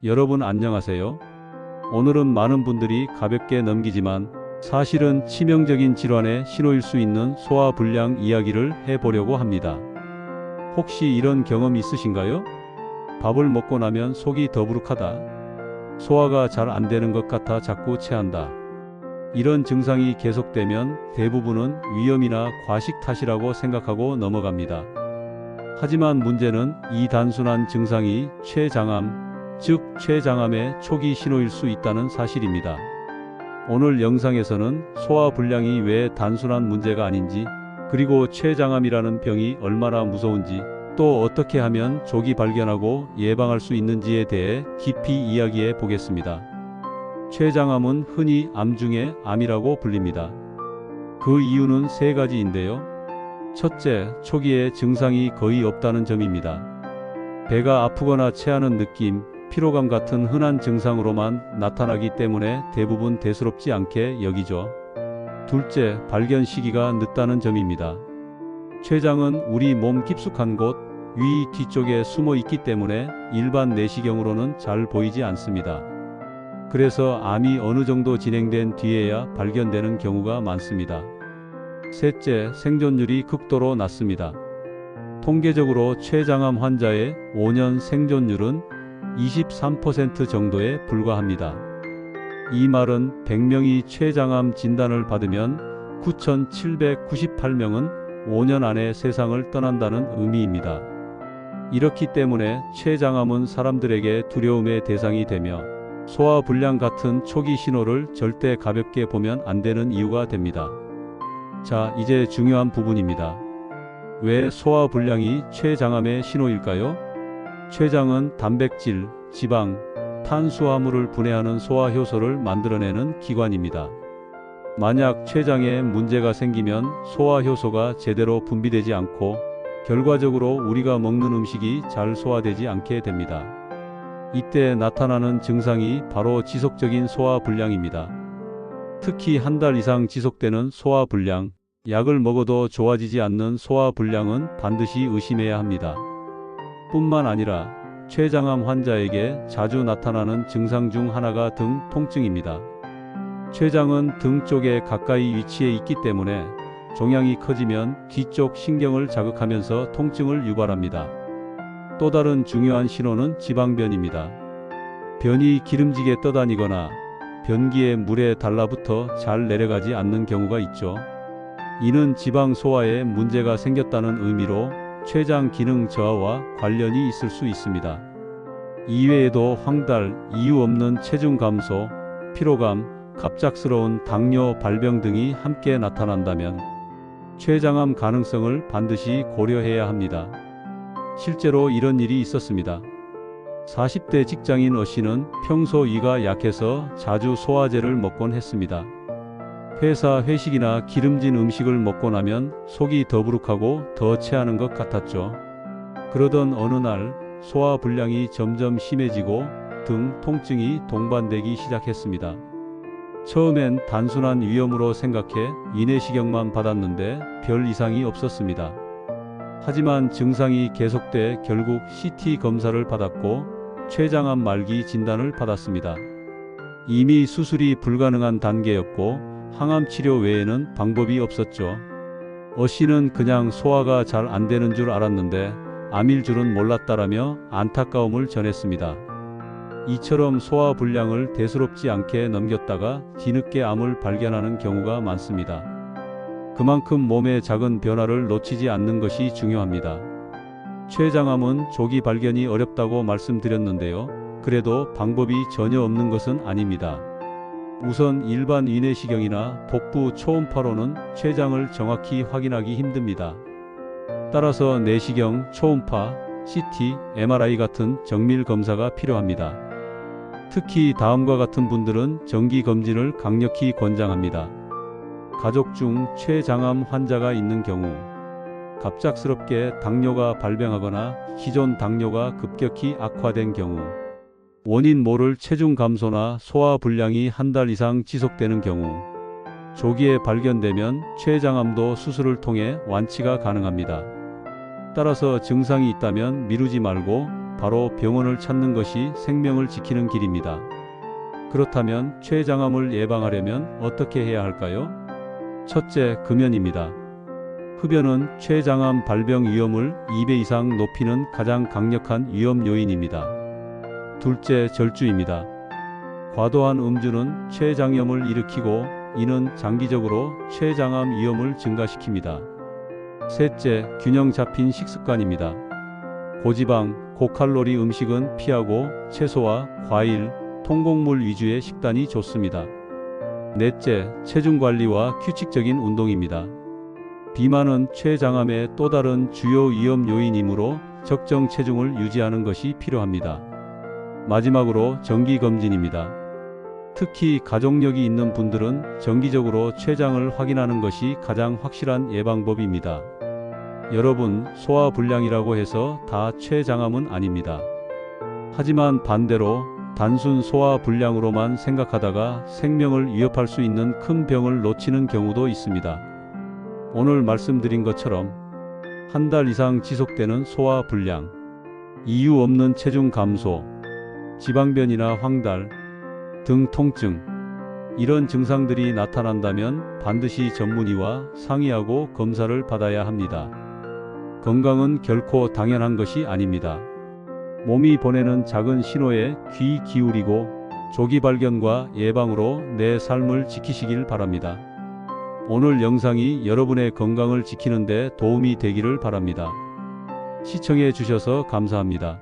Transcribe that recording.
여러분 안녕하세요. 오늘은 많은 분들이 가볍게 넘기지만 사실은 치명적인 질환의 신호일 수 있는 소화불량 이야기를 해보려고 합니다. 혹시 이런 경험 있으신가요? 밥을 먹고 나면 속이 더부룩하다. 소화가 잘 안 되는 것 같아 자꾸 체한다. 이런 증상이 계속되면 대부분은 위염이나 과식 탓이라고 생각하고 넘어갑니다. 하지만 문제는 이 단순한 증상이 췌장암, 즉 췌장암의 초기 신호일 수 있다는 사실입니다. 오늘 영상에서는 소화불량이 왜 단순한 문제가 아닌지, 그리고 췌장암이라는 병이 얼마나 무서운지, 또 어떻게 하면 조기 발견하고 예방할 수 있는지에 대해 깊이 이야기해 보겠습니다. 췌장암은 흔히 암 중의 암이라고 불립니다. 그 이유는 세 가지인데요. 첫째, 초기에 증상이 거의 없다는 점입니다. 배가 아프거나 체하는 느낌, 피로감 같은 흔한 증상으로만 나타나기 때문에 대부분 대수롭지 않게 여기죠. 둘째, 발견 시기가 늦다는 점입니다. 췌장은 우리 몸 깊숙한 곳, 위 뒤쪽에 숨어 있기 때문에 일반 내시경으로는 잘 보이지 않습니다. 그래서 암이 어느 정도 진행된 뒤에야 발견되는 경우가 많습니다. 셋째, 생존율이 극도로 낮습니다. 통계적으로 췌장암 환자의 5년 생존율은 23% 정도에 불과합니다. 이 말은 100명이 췌장암 진단을 받으면 9,798명은 5년 안에 세상을 떠난다는 의미입니다. 이렇기 때문에 췌장암은 사람들에게 두려움의 대상이 되며 소화불량 같은 초기 신호를 절대 가볍게 보면 안 되는 이유가 됩니다. 자, 이제 중요한 부분입니다. 왜 소화불량이 췌장암의 신호일까요? 췌장은 단백질, 지방, 탄수화물을 분해하는 소화효소를 만들어내는 기관입니다. 만약 췌장에 문제가 생기면 소화효소가 제대로 분비되지 않고 결과적으로 우리가 먹는 음식이 잘 소화되지 않게 됩니다. 이때 나타나는 증상이 바로 지속적인 소화불량입니다. 특히 한 달 이상 지속되는 소화불량, 약을 먹어도 좋아지지 않는 소화불량은 반드시 의심해야 합니다. 뿐만 아니라 췌장암 환자에게 자주 나타나는 증상 중 하나가 등 통증입니다. 췌장은 등 쪽에 가까이 위치해 있기 때문에 종양이 커지면 뒤쪽 신경을 자극하면서 통증을 유발합니다. 또 다른 중요한 신호는 지방변입니다. 변이 기름지게 떠다니거나 변기에 물에 달라붙어 잘 내려가지 않는 경우가 있죠. 이는 지방 소화에 문제가 생겼다는 의미로 췌장 기능 저하와 관련이 있을 수 있습니다. 이외에도 황달, 이유 없는 체중 감소, 피로감, 갑작스러운 당뇨 발병 등이 함께 나타난다면 췌장암 가능성을 반드시 고려해야 합니다. 실제로 이런 일이 있었습니다. 40대 직장인 어씨는 평소 위가 약해서 자주 소화제를 먹곤 했습니다. 회사 회식이나 기름진 음식을 먹고 나면 속이 더부룩하고 더 체하는 것 같았죠. 그러던 어느 날 소화불량이 점점 심해지고 등 통증이 동반되기 시작했습니다. 처음엔 단순한 위염으로 생각해 위내시경만 받았는데 별 이상이 없었습니다. 하지만 증상이 계속돼 결국 CT 검사를 받았고 췌장암 말기 진단을 받았습니다. 이미 수술이 불가능한 단계였고 항암 치료 외에는 방법이 없었죠. 어씨는 그냥 소화가 잘 안 되는 줄 알았는데 암일 줄은 몰랐다라며 안타까움을 전했습니다. 이처럼 소화불량을 대수롭지 않게 넘겼다가 뒤늦게 암을 발견하는 경우가 많습니다. 그만큼 몸의 작은 변화를 놓치지 않는 것이 중요합니다. 췌장암은 조기 발견이 어렵다고 말씀드렸는데요. 그래도 방법이 전혀 없는 것은 아닙니다. 우선 일반 위내시경이나 복부 초음파로는 췌장을 정확히 확인하기 힘듭니다. 따라서 내시경, 초음파, CT, MRI 같은 정밀 검사가 필요합니다. 특히 다음과 같은 분들은 정기검진을 강력히 권장합니다. 가족 중 췌장암 환자가 있는 경우, 갑작스럽게 당뇨가 발병하거나 기존 당뇨가 급격히 악화된 경우, 원인 모를 체중 감소나 소화불량이 한 달 이상 지속되는 경우, 조기에 발견되면 췌장암도 수술을 통해 완치가 가능합니다. 따라서 증상이 있다면 미루지 말고 바로 병원을 찾는 것이 생명을 지키는 길입니다. 그렇다면 췌장암을 예방하려면 어떻게 해야 할까요? 첫째, 금연입니다. 흡연은 췌장암 발병 위험을 2배 이상 높이는 가장 강력한 위험 요인입니다. 둘째, 절주입니다. 과도한 음주는 췌장염을 일으키고 이는 장기적으로 췌장암 위험을 증가시킵니다. 셋째, 균형 잡힌 식습관입니다. 고지방, 고칼로리 음식은 피하고 채소와 과일, 통곡물 위주의 식단이 좋습니다. 넷째, 체중 관리와 규칙적인 운동입니다. 비만은 췌장암의 또 다른 주요 위험 요인이므로 적정 체중을 유지하는 것이 필요합니다. 마지막으로 정기검진입니다. 특히 가족력이 있는 분들은 정기적으로 췌장을 확인하는 것이 가장 확실한 예방법입니다. 여러분, 소화불량이라고 해서 다 췌장암은 아닙니다. 하지만 반대로 단순 소화불량으로만 생각하다가 생명을 위협할 수 있는 큰 병을 놓치는 경우도 있습니다. 오늘 말씀드린 것처럼 한 달 이상 지속되는 소화불량, 이유 없는 체중 감소, 지방변이나 황달 등 통증, 이런 증상들이 나타난다면 반드시 전문의와 상의하고 검사를 받아야 합니다. 건강은 결코 당연한 것이 아닙니다. 몸이 보내는 작은 신호에 귀 기울이고 조기 발견과 예방으로 내 삶을 지키시길 바랍니다. 오늘 영상이 여러분의 건강을 지키는 데 도움이 되기를 바랍니다. 시청해 주셔서 감사합니다.